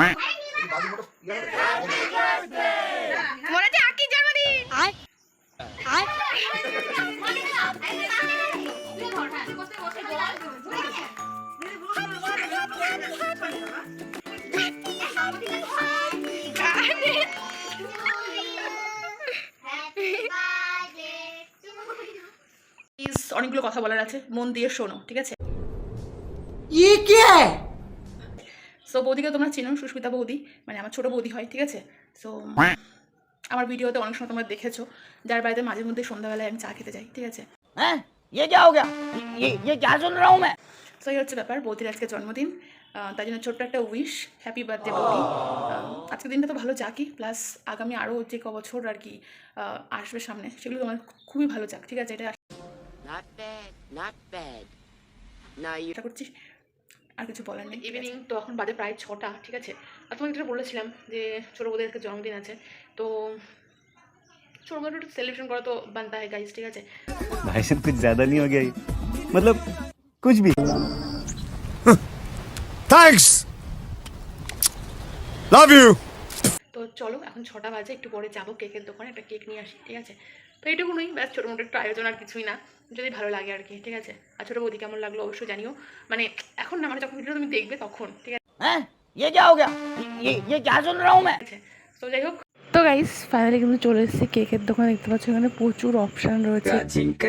মনে হচ্ছে আকি জন্মদিন। অনেকগুলো কথা বলার আছে, মন দিয়ে শোনো, ঠিক আছে? সো বৌদিকে তোমরা চেনো, সুস্মিতা বৌদি, মানে আমার ছোটো বৌদি হয়, ঠিক আছে? সো আমার ভিডিওতে অনেক সময় তোমরা দেখেছো, যার বাড়িতে মাঝে মধ্যে সন্ধ্যাবেলায় আমি চা খেতে যাই, ঠিক আছে? হ্যাঁ ये क्या हो गया ये क्या सुन रहा हूँ मैं সো এই হচ্ছে ব্যাপার। বৌদির আজকে জন্মদিন, তাই জন্য ছোট্ট একটা উইশ, হ্যাপি বার্থডে বৌদি। আজকের দিনটা তো ভালো যাকি, প্লাস আগামী আরও যে ক বছর আর কি আসবে সামনে, সেগুলো তোমার খুবই ভালো যাক, ঠিক আছে? এটা not bad. Now you আশা করছি। আর কিছু বলার নেই। ইভিনিং তো এখন বাজে প্রায় 6টা, ঠিক আছে? আর তোমাকে যেটা বলেছিলাম যে ছোটো বৌদির আজকে জন্মদিন আছে, তো ছোটো বৌদি একটু সেলিব্রেশন করা তো বানতা है গাইস, ঠিক আছে? भाई साहब कुछ ज्यादा नहीं हो गया ये? मतलब कुछ भी। Thanks. Love you. তো চলো, এখন 6টা বাজে, একটু পরে যাবো কেকের দোকানে, একটা কেক নিয়ে আসি, ঠিক আছে? তো এইটুকুনই, ব্যাস ছোটো মোটো একটু আয়োজন, আর কিছুই না, যদি ভালো লাগে আর কি, ঠিক আছে? আর ছোটো বৌদি কেমন লাগলো অবশ্যই জানিও, মানে এখন না, মানে যখন ভিডিও তুমি দেখবে তখন, ঠিক हैं ये क्या हो गया ये क्या सुन रहा हूँ मैं আছে? তো যাই হোক, তো গাইস ফাইনালি কিন্তু চলে এসেছি কেকের দোকানে। দেখতে পাচ্ছ এখানে প্রচুর অপশান রয়েছে। ঝিঙ্কা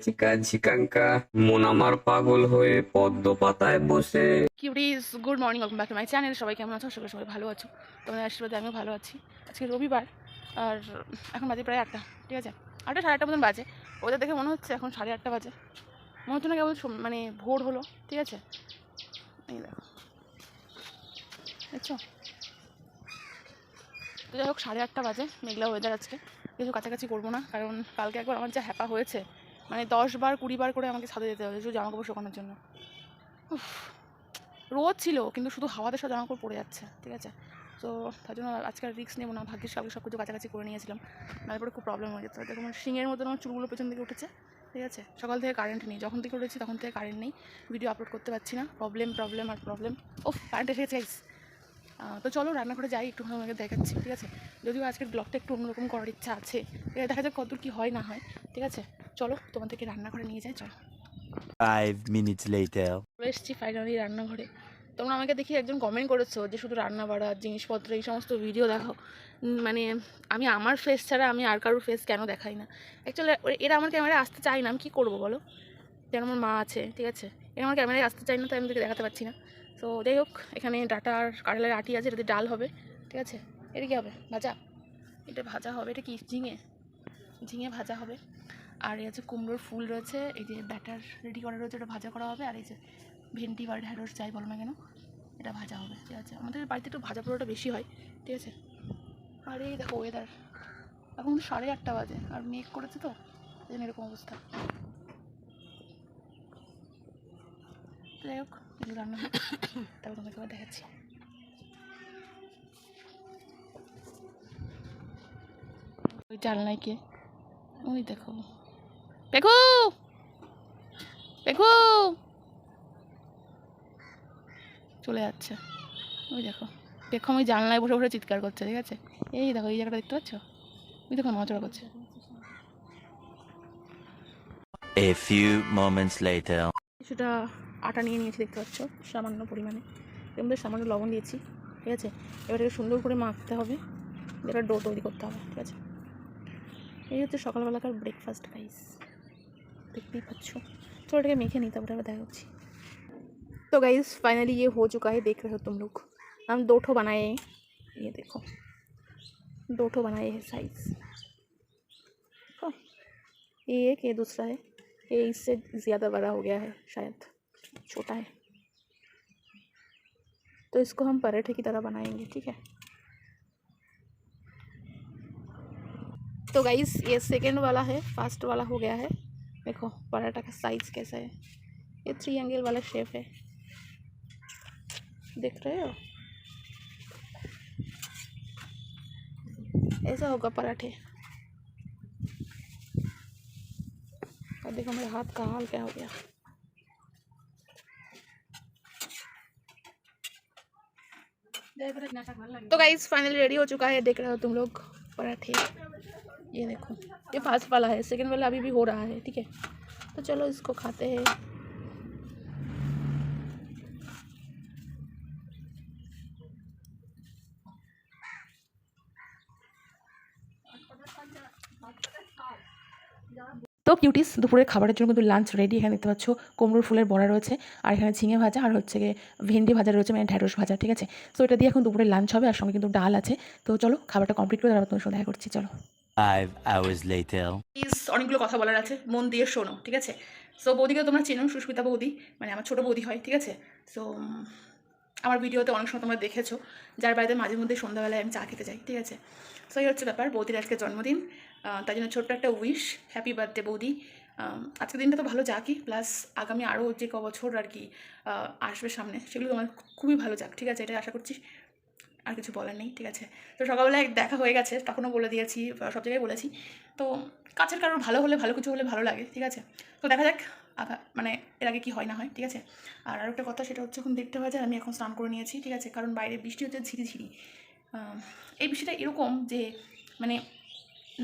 চিকা ঝিকাঙ্কা মন আমার পাগল হয়ে পদ্ম পাতায় বসে। কিউরিজ, good morning, welcome back to my channel. সবাই কেমন আছো? সবাই ভালো আছো? তোমাদের আশীর্বাদে আমিও ভালো আছি। আজকে রবিবার, আর এখন বাজে প্রায় 8টা, ঠিক আছে? 8টা 8:30 মতন বাজে। ওদের দেখে মনে হচ্ছে এখন 8:30 বাজে, মনে হচ্ছে না কেবল মানে ভোর হলো, ঠিক আছে? এই দেখো, দেখছো? তো যাই হোক, 8:30 বাজে, মেঘলা ওয়েদার আজকে। কিছু কাছাকাছি করবো না, কারণ কালকে একবার আমার যা হ্যাপা হয়েছে, মানে 10 বার 20 বার করে আমাকে ছাদে যেতে হবে শুধু জামাকাপড় শুকানোর জন্য। রোদ ছিল, কিন্তু শুধু হাওয়াতে সব জামাকাপড় পড়ে যাচ্ছে, ঠিক আছে? তো তার জন্য আজকে আর রিস্ক নেবো না, ভাগ্যিস কালকে সব কিছু কাছাকাছি করে নিয়েছিলাম, তারপরে খুব প্রবলেম হয়ে যেত। দেখো আমার শিঙের মতন আমার চুলগুলো পেছন দিকে উঠেছে, ঠিক আছে? সকাল থেকে কারেন্ট নেই, যখন থেকে উঠেছি তখন থেকে কারেন্ট নেই, ভিডিও আপলোড করতে পারছি না, প্রবলেম আর প্রবলেম। ও কারেন্ট এসে গেছে। তো চলো রান্নাঘরে যাই, একটু আমাকে দেখাচ্ছি, ঠিক আছে? যদিও আজকের ব্লগটা একটু অন্যরকম করার ইচ্ছা আছে, দেখা যাক কতদূর কী হয় না হয়, ঠিক আছে? চলো তোমাদেরকে রান্নাঘরে নিয়ে যাই, চলো। 5 minutes later. চলে এসেছি ফাইনালি রান্নাঘরে। তোমরা আমাকে দেখি একজন কমেন্ট করেছো যে শুধু রান্না বাড়া জিনিসপত্র এই সমস্ত ভিডিও দেখাও, মানে আমি আমার ফেস ছাড়া আমি আর কারোর ফেস কেন দেখাই না? অ্যাকচুয়ালি এরা আমার ক্যামেরায় আসতে চায় না, আমি কী করবো বলো? যেন আমার মা আছে, ঠিক আছে? এরা আমার ক্যামেরায় আসতে চায় না, তাই আমি ওদেরকে দেখাতে পারছি না। তো যাই হোক, এখানে ডাটা আর কাঁঠালের আটি আছে, এটাতে ডাল হবে, ঠিক আছে? এটা কী হবে? ভাজা। এটা ভাজা হবে, এটা কি ঝিঙে ভাজা হবে। আর এই হচ্ছে কুমড়োর ফুল রয়েছে, এই যে ব্যাটার রেডি করা রয়েছে, ওটা ভাজা করা হবে। আর এই যে ভেন্ডি বা ঢ্যাঁড়স যাই বলো না কেন, এটা ভাজা হবে, ঠিক আছে? আমাদের বাড়িতে একটু ভাজা পোড়াটা বেশি হয়, ঠিক আছে? আর এই দেখো ওয়েদার, এখন 8:30 বাজে, আর মেঘ করেছে, তো এই জন্য এরকম অবস্থা। যাই হোক, রান্না তারপর তোমাকে আবার দেখাচ্ছি। ওই জানলায় কে? ওই দেখো, দেখো দেখো, চলে যাচ্ছে, ওই দেখো দেখো, আমি জানলায় বসে বসে চিৎকার করছে, ঠিক আছে? এই দেখো, এই জায়গাটা দেখতে পাচ্ছ? ওই দেখো নজরা করছে। A few moments later. কিছুটা আটা নিয়ে নিয়েছি, দেখতে পাচ্ছ, সামান্য পরিমাণে, এর মধ্যে সামান্য লবণ দিয়েছি, ঠিক আছে? এবার এটা সুন্দর করে মাখতে হবে, এটা ডো তৈরি করতে হবে, ঠিক আছে? এই হচ্ছে সকালবেলাকার ব্রেকফাস্ট গাইস, দেখতেই পাচ্ছ। चलो এটাকে মেখে নিই, তারপরে আবার দেখা হচ্ছে। तो गाइस फाइनली ये हो चुका है, देख रहे हो तुम लोग। हम 2 ठो बनाए हैं, ये देखो 2 ठो बनाए हैं साइज। ये एक, ये दूसरा है, ये इससे ज़्यादा बड़ा हो गया है, शायद छोटा है, तो इसको हम पराठे की तरह बनाएंगे, ठीक है? तो गाइस ये सेकंड वाला है, फर्स्ट वाला हो गया है। देखो पराठा का साइज़ कैसा है, ये 3 एंगल वाला शेप है, देख रहे हो? ऐसा होगा पराठे। और देखो मेरे हाथ का हाल क्या हो गया। तो गाइस फाइनली रेडी हो चुका है, देख रहे हो तुम लोग पराठे। ये देखो, ये फर्स्ट वाला है, सेकंड वाला अभी भी हो रहा है, ठीक है। तो चलो इसको खाते हैं। তো কিউটিস, দুপুরের খাবারের জন্য কিন্তু লাঞ্চ রেডি। এখানে দেখতে পাচ্ছ কুমড়োর ফুলের বড়া রয়েছে, আর এখানে ঝিঙে ভাজা, আর হচ্ছে গিয়ে ভেন্ডি ভাজা রয়েছে, মানে ঢ্যাঁড়স ভাজা, ঠিক আছে। তো এটা দিয়ে এখন দুপুরের লাঞ্চ হবে, আর সঙ্গে কিন্তু ডাল আছে। তো চলো খাবারটা কমপ্লিট করে তারপর তোমার সঙ্গে দেখা করছি, চলো। 5 hours later. প্লিজ, অনেকগুলো কথা বলার আছে, মন দিয়ে শোনো, ঠিক আছে। সো বৌদিকে তোমরা চেনো, সুস্মিতা বৌদি, মানে আমার ছোটো বৌদি হয়, ঠিক আছে। সো আমার ভিডিওতে অনেক সময় তোমরা দেখেছো, যার বাড়িতে মাঝে মধ্যে সন্ধ্যাবেলায় আমি চা খেতে যাই, ঠিক আছে। সো এই হচ্ছে ব্যাপার, বৌদির আজকে জন্মদিন, তাই জন্য ছোট্ট একটা উইশ, হ্যাপি বার্থডে বৌদি। আজকের দিনটা তো ভালো যাকই, প্লাস আগামী আরও যে ক বছর আর কি আসবে সামনে, সেগুলো তোমার খুবই ভালো যাক, ঠিক আছে, এটাই আশা করছি। আর কিছু বলার নেই, ঠিক আছে। তো সকালবেলায় দেখা হয়ে গেছে, তখনও বলে দিয়েছি, সব জায়গায় বলেছি। তো কাছের কারোর ভালো হলে, ভালো কিছু হলে ভালো লাগে, ঠিক আছে। তো দেখা যাক মানে এর আগে কী হয় না হয়, ঠিক আছে। আর একটা কথা, সেটা হচ্ছে এখন 1:30 বাজে, আমি এখন স্নান করে নিয়েছি, ঠিক আছে, কারণ বাইরে বৃষ্টি হচ্ছে ঝিরিঝিরি। এই বৃষ্টিটা এরকম যে মানে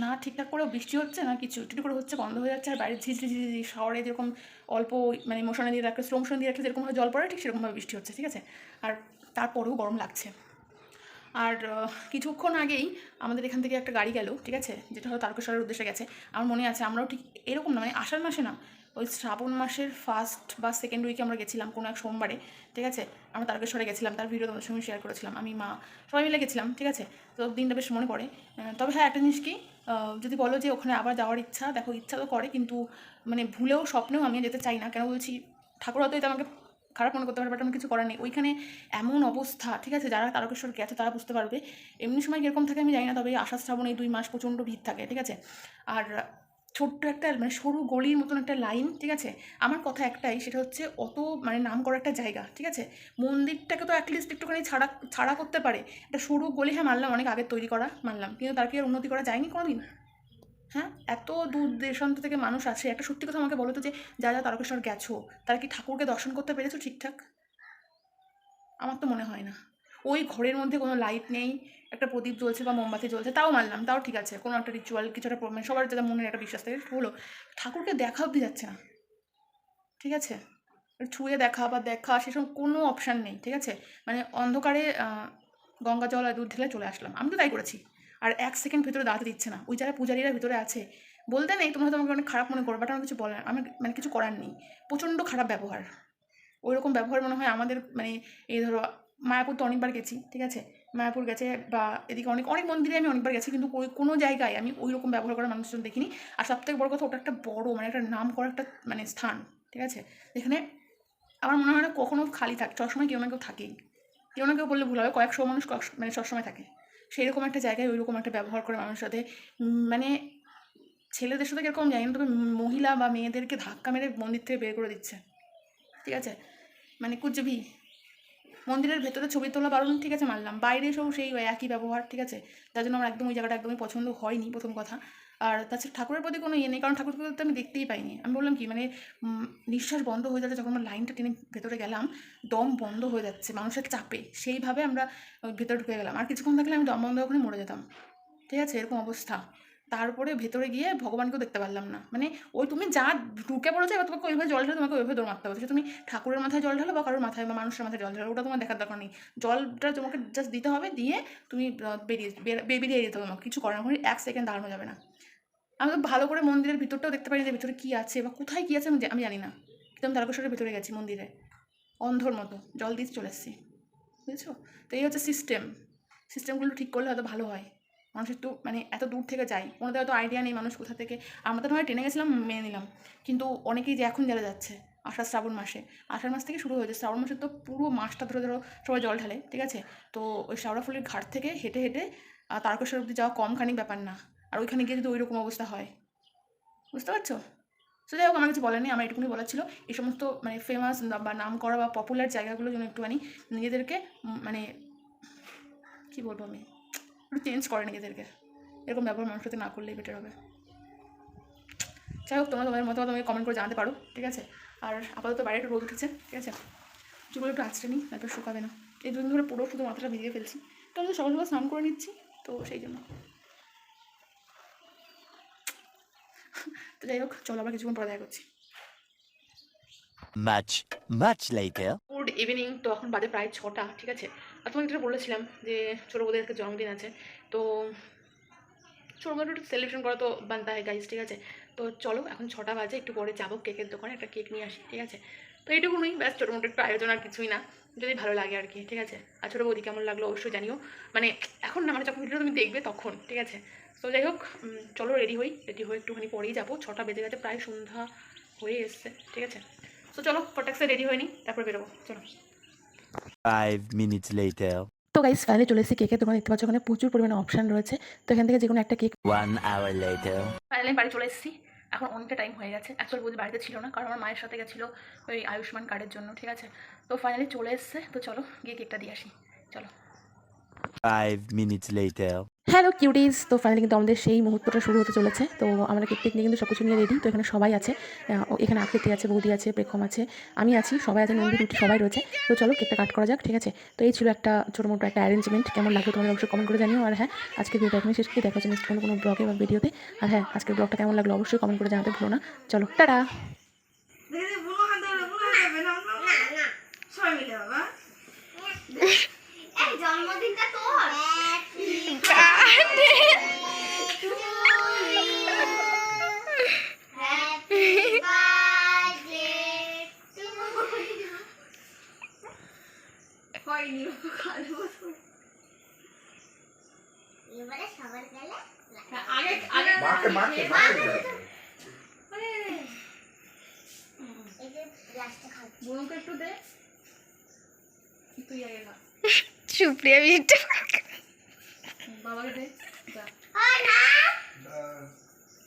না ঠিকঠাক করেও বৃষ্টি হচ্ছে, না কিছু একটু করে হচ্ছে, বন্ধ হয়ে যাচ্ছে, আর বাইরে ঝিঝিরি ঝিঝিরি শহরে যেরকম অল্প মানে মোশনে দিয়ে রাখলে, স্লো মোশন দিয়ে রাখলে যেরকমভাবে জল পড়ে, ঠিক সেরকমভাবে বৃষ্টি হচ্ছে, ঠিক আছে। আর তারপরেও গরম লাগছে। আর কিছুক্ষণ আগেই আমাদের এখান থেকে একটা গাড়ি গেল, ঠিক আছে, যেটা হলো তারকেশ্বরের উদ্দেশ্যে গেছে। আমার মনে আছে, আমরাও ঠিক এরকম না, মানে আষাঢ় মাসে না, ওই শ্রাবণ মাসের ফার্স্ট বা সেকেন্ড উইকে আমরা গেছিলাম কোনো এক সোমবারে, ঠিক আছে। আমরা তারকেশ্বরে গেছিলাম, তার ভিডিও তোমাদের সঙ্গে শেয়ার করেছিলাম, আমি মা সবাই মিলে গেছিলাম, ঠিক আছে। তো দিনটা বেশ মনে পড়ে। তবে হ্যাঁ, একটা জিনিস কি, যদি বলো যে ওখানে আবার যাওয়ার ইচ্ছা, দেখো ইচ্ছা তো করে, কিন্তু মানে ভুলেও স্বপ্নেও আমি যেতে চাই না। কেন বলছি, ঠাকুর হয়তো এটা আমাকে খারাপ মনে করতে পারবে, বাট আমি কিছু করার নেই। ওইখানে এমন অবস্থা, ঠিক আছে, যারা তারকেশ্বর গেছে তারা বুঝতে পারবে। এমনি সময় কীরকম থাকে আমি জানি না, তবে আষাঢ় শ্রাবণ এই 2 মাস প্রচণ্ড ভিড় থাকে, ঠিক আছে। আর ছোট্ট একটা মানে সরু গলির মতন একটা লাইন, ঠিক আছে। আমার কথা একটাই, সেটা হচ্ছে অত মানে নাম করা একটা জায়গা, ঠিক আছে, মন্দিরটাকে তো অ্যাটলিস্ট একটুখানি ছাড়া করতে পারে। একটা সরু গলি, হ্যাঁ মানলাম অনেক আগে তৈরি করা, মানলাম, কিন্তু তার কি আর উন্নতি করা যায়নি কোনো দিন? হ্যাঁ, এত দূর দেশান্ত থেকে মানুষ আসে, একটা সত্যি কথা আমাকে বলো তো, যে যা তারকেশ্বর গেছো, তারা কি ঠাকুরকে দর্শন করতে পেরেছো ঠিকঠাক? আমার তো মনে হয় না। ওই ঘরের মধ্যে কোনো লাইট নেই, একটা প্রদীপ জ্বলছে বা মোমবাতি জ্বলছে, তাও মানলাম, তাও ঠিক আছে, কোনো একটা রিচুয়াল, কিছু একটা মানে সবার যেটা মনের একটা বিশ্বাস থাকে হলো। ঠাকুরকে দেখা অবধি যাচ্ছে না, ঠিক আছে। ছুঁয়ে দেখা বা দেখা সেসব কোনো অপশান নেই, ঠিক আছে। মানে অন্ধকারে গঙ্গা জল আর দুধ ঢেলে চলে আসলাম, আমি তো তাই করেছি। আর 1 সেকেন্ড ভিতরে দাঁড়াতে দিচ্ছে না, ওই যারা পূজারীরা ভিতরে আছে, বলতে নেই তোমরা হয়তো আমাকে অনেক খারাপ মনে করো, বাট আমার কিছু বলার, আমি মানে কিছু করার নেই। প্রচণ্ড খারাপ ব্যবহার, ওই রকম ব্যবহার মনে হয় আমাদের মানে এই ধরো মায়াপুর তো অনেকবার গেছি, ঠিক আছে, মায়াপুর গেছে বা এদিকে অনেক অনেক মন্দিরে আমি অনেকবার গেছি, কিন্তু ওই কোনো জায়গায় আমি ওই রকম ব্যবহার করার মানুষজন দেখিনি। আর সবথেকে বড় কথা, ওটা একটা বড় মানে একটা নাম করা একটা মানে স্থান, ঠিক আছে, যেখানে আমার মনে হয় না কখনো খালি থাকে, সবসময় কেউ না কেউ থাকেই। কেউ না কেউ বললে ভুল হবে, কয়েকশো মানুষ মানে সবসময় থাকে। সেই রকম একটা জায়গায় ওই রকম একটা ব্যবহার করে মানুষের সাথে, মানে ছেলেদের সাথে কীরকম জানি না, তবে মহিলা বা মেয়েদেরকে ধাক্কা মেরে মন্দির থেকে বের করে দিচ্ছে, ঠিক আছে। মানে কুচবি মন্দিরের ভেতরে ছবি তোলা বারণ, ঠিক আছে, মানলাম, বাইরে এসেও সেই একই ব্যবহার, ঠিক আছে। যার জন্য আমার একদম ওই জায়গাটা একদমই পছন্দ হয়নি, প্রথম কথা। আর তাছাড়া ঠাকুরের প্রতি কোনো ইয়ে নেই, কারণ ঠাকুরকে তো আমি দেখতেই পাইনি। আমি বললাম কি, মানে নিঃশ্বাস বন্ধ হয়ে যাচ্ছে, যখন আমরা লাইনটা টেনে ভেতরে গেলাম, দম বন্ধ হয়ে যাচ্ছে মানুষের চাপে, সেইভাবে আমরা ভেতরে ঢুকে গেলাম। আর কিছুক্ষণ থাকলে আমি দম বন্ধ ওখানে মরে যেতাম, ঠিক আছে, এরকম অবস্থা। তারপরে ভেতরে গিয়ে ভগবানকেও দেখতে পারলাম না। মানে ওই তুমি যা ঢুকে পড়েছো, এবার তোমাকে ওইভাবে জল ঢালো, তোমাকে ওইভাবে দৌড় মারতে হবে। তুমি ঠাকুরের মাথায় জল ঢালো বা কারোর মাথায় বা মানুষের মাথায় জল ঢালো, ওটা তোমার দেখার দরকার নেই। জলটা তোমাকে জাস্ট দিতে হবে, দিয়ে তুমি বেরিয়ে যেতে হবে, তোমাকে কিছু করার ওখানে 1 সেকেন্ড দাঁড়ানো যাবে না। আমি তো ভালো করে মন্দিরের ভিতরটাও দেখতে পারি, যে ভিতরে কী আছে বা কোথায় কী আছে আমি জানি না, কিন্তু আমি তারকেশ্বরের ভিতরে গেছি মন্দিরে, অন্ধর মতো জল দিয়ে চলে এসেছি, বুঝেছো। তো এই হচ্ছে সিস্টেমগুলো ঠিক করলে হয়তো ভালো হয়। মানুষ একটু মানে এত দূর থেকে যায়, ওনাদের হয়তো আইডিয়া নেই মানুষ কোথা থেকে। আমরা তো নয় ট্রেনে গেছিলাম, মেনে নিলাম, কিন্তু অনেকেই যে এখন যারা যাচ্ছে শ্রাবণ মাসে, আষাঢ় মাস থেকে শুরু হয়েছে, শ্রাবণ মাসে তো পুরো মাসটা ধরে সবাই জল ঢালে, ঠিক আছে। তো ওই শ্যাওড়াফুলির ঘাট থেকে হেঁটে হেঁটে তারকেশ্বর অব্দি যাওয়া কম খানিক ব্যাপার না, আর ওইখানে গিয়ে যদি ওই রকম অবস্থা হয়, বুঝতে পারছো। সো যাই হোক, আমার কিছু বলার নেই, আমার এটুকুনি বলার ছিল। এই সমস্ত মানে ফেমাস বা নাম করা বা পপুলার জায়গাগুলো যেন একটুখানি নিজেদেরকে মানে কী বলবো, আমি একটু চেঞ্জ করে নিজেদেরকে, এরকম ব্যবহার মানুষের সাথে না করলেই বেটার হবে। যাই হোক, তোমরা তোমাদের মতো আমাকে কমেন্ট করে জানাতে পারো, ঠিক আছে। আর আপাতত বাইরে একটু রোদ উঠেছে, ঠিক আছে, চুলগুলো একটু আঁচড়ে নিই, তারপর শুকাবে না। এই দুদিন ধরে পুরো শুধু মাথাটা ভিজিয়ে ফেলছি, তো আমি তো সকাল সকাল স্নান করে নিচ্ছি, তো সেই জন্য। তো যাই হোক, চলো আবার কিছুক্ষণ পরে দেখা করছি। Much later. Good evening. তো এখন বাজে প্রায় 6টা, ঠিক আছে। আর তোমাকে যেটা বলেছিলাম যে ছোটো বোধের আজকে জন্মদিন আছে, তো ছোটো মোটো একটু সেলিব্রেশন করা তো বানতা হয় গাইজ, ঠিক আছে। তো চলো এখন 6টা বাজে, একটু পরে যাবো কেকের দোকানে, একটা কেক নিয়ে আসি, ঠিক আছে। তো এইটুকুনই, ব্যাস ছোটো মোটো একটু আয়োজন, আর কিছুই না, যদি ভালো লাগে আর কি, ঠিক আছে। আর ছোটো বৌদি কেমন লাগলো অবশ্যই জানিও, মানে এখন না, মানে যখন ভিডিও তুমি দেখবে তখন, ঠিক আছে। তো যাই হোক, চলো রেডি হয়ে একটুখানি পরেই যাবো, 6টা বেজে গেছে, প্রায় সন্ধ্যা হয়ে এসছে, ঠিক আছে। তো চলো ফটাক্সে রেডি হয়ে নিই, তারপর বেরোবো, চলো। 5 minutes later. তো গাইস ফাইনালি চলে এসেছি কেকের দোকানে, দেখতে পাচ্ছ ওখানে প্রচুর পরিমাণে অপশান রয়েছে, তো এখান থেকে যে কোনো একটা কেক। 1 hour later. ফাইনালি বাড়ি চলে এসেছি, এখন অনেকটা টাইম হয়ে গেছে। অ্যাকচুয়ালি বৌদি বাড়িতে ছিল না, কারণ আমার মায়ের সাথে গেছিলো ওই আয়ুষ্মান কার্ডের জন্য, ঠিক আছে। তো ফাইনালি চলে এসছে, তো চলো গিয়ে কেকটা দিয়ে আসি, চলো। 5 minutes later. হ্যালো কিউটিজ, তো ফাইনালি কিন্তু আমাদের সেই মুহূর্তটা শুরু হতে চলেছে। তো আমরা কেক টেক নিয়ে কিন্তু সব কিছু নিয়ে রেডি, তো এখানে সবাই আছে, এখানে আকৃতি আছে, বৌদি আছে, প্রেক্ষম আছে, আমি আছি, সবাই আছে, নন্দী রুটি সবাই রয়েছে। তো চলো কেকটা কাট করা যাক, ঠিক আছে। তো এই ছিল একটা ছোটো মোটো একটা অ্যারেঞ্জমেন্ট, কেমন লাগলো তোমাদের অবশ্যই কমেন্ট করে জানিও। আর হ্যাঁ, আজকে ভিডিওটা এখানে শেষ করে দেখা হচ্ছে নেক্সট কোনো ব্লগে বা ভিডিওতে। আর হ্যাঁ, আজকের ব্লগটা কেমন লাগলো অবশ্যই কমেন্ট করে জানাতে ভুলো না। চলো টাটা। জন্মদিনটা তোর এবারে সবার গেলে এই যে গ্লাসটা খাও একটু দে, তুই আগে খা, সুপ্রিয়া বিটা বাবাকে দে, যা। না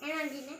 এমন দিনে